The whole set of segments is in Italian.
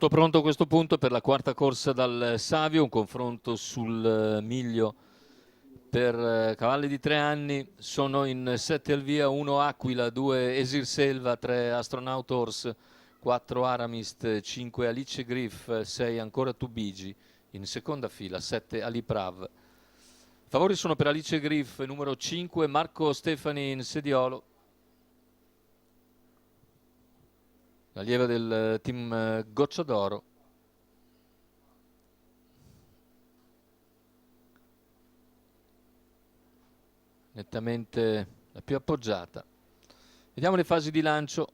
Tutto pronto a questo punto per la quarta corsa dal Savio, un confronto sul miglio per cavalli di 3 anni. Sono in 7 al via, 1 Aquila, 2 Esir Selva, 3 Astronaut Horse, 4 Aramist, 5 Alice Griff, 6 ancora Tubigi, in seconda fila 7 Aliprav. Favori sono per Alice Griff, numero 5 Marco Stefani in sediolo, l'allieva del team Goccia d'Oro. Nettamente la più appoggiata. Vediamo le fasi di lancio.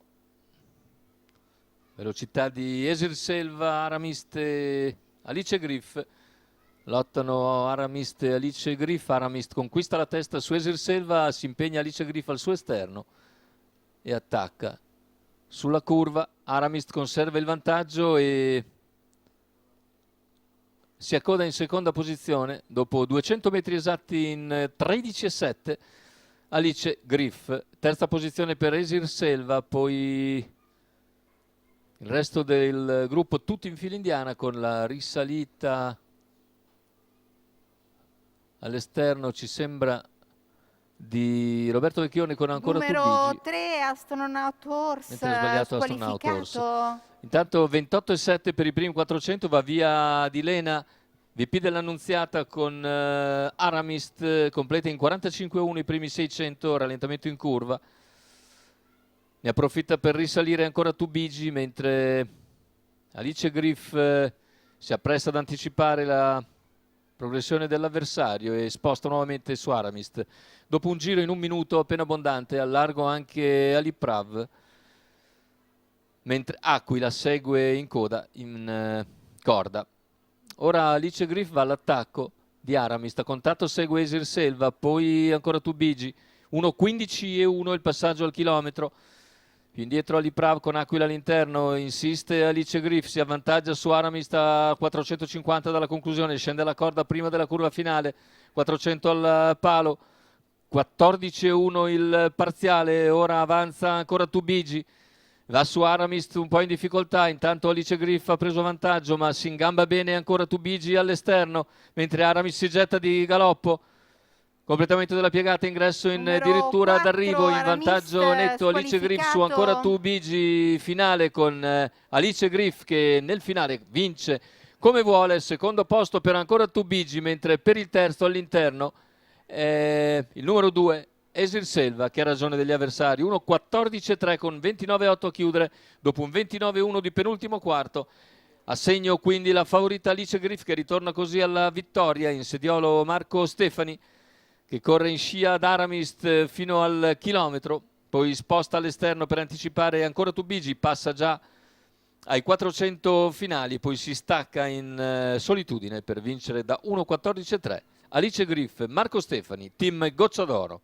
Velocità di Esir Selva, Aramist e Alice Griff. Lottano Aramist e Alice Griff. Aramist conquista la testa su Esir Selva, si impegna Alice Griff al suo esterno e attacca sulla curva. Aramist conserva il vantaggio e si accoda in seconda posizione dopo 200 metri esatti in 13,7 Alice Griff. Terza posizione per Esir Selva, poi il resto del gruppo tutti in fila indiana con la risalita all'esterno, ci sembra, di Roberto Vecchioni con ancora numero Tubigi. 3 Astronaut Horse, mentre ha sbagliato Astronaut Horse. squalificato. Intanto 28,7 per i primi 400, va via Di Lena, VP dell'Annunziata con Aramist, completa in 45,1 i primi 600, rallentamento in curva. Ne approfitta per risalire ancora Tubigi, mentre Alice Griff si appresta ad anticipare la progressione dell'avversario e sposta nuovamente su Aramist. Dopo un giro in 1 minuto appena abbondante, al largo anche Aliprav, mentre Aquila segue in coda in corda. Ora Alice Griff va all'attacco di Aramist, a contatto segue Esir Selva, poi ancora Tubigi, 1,15,1 il passaggio al chilometro. Più indietro Aliprav con Aquila all'interno, insiste Alice Griff, si avvantaggia su Aramist a 450 dalla conclusione, scende la corda prima della curva finale, 400 al palo, 14,1 il parziale. Ora avanza ancora Tubigi, va su Aramist un po' in difficoltà, intanto Alice Griff ha preso vantaggio ma si ingamba bene ancora Tubigi all'esterno, mentre Aramist si getta di galoppo. Completamento della piegata, ingresso in addirittura d'arrivo, in vantaggio netto Alice Griff su ancora Tubigi, finale con Alice Griff che nel finale vince come vuole, secondo posto per ancora Tubigi, mentre per il terzo all'interno il numero 2 Esir Selva, che ha ragione degli avversari, 1,14,3 con 29,8 a chiudere dopo un 29,1 di penultimo quarto. A segno quindi la favorita Alice Griff, che ritorna così alla vittoria. In sediolo Marco Stefani, che corre in scia ad Aramist fino al chilometro, poi sposta all'esterno per anticipare ancora Tubigi, passa già ai 400 finali, poi si stacca in solitudine per vincere da 1,14,3. Alice Griff, Marco Stefani, team Goccia d'Oro.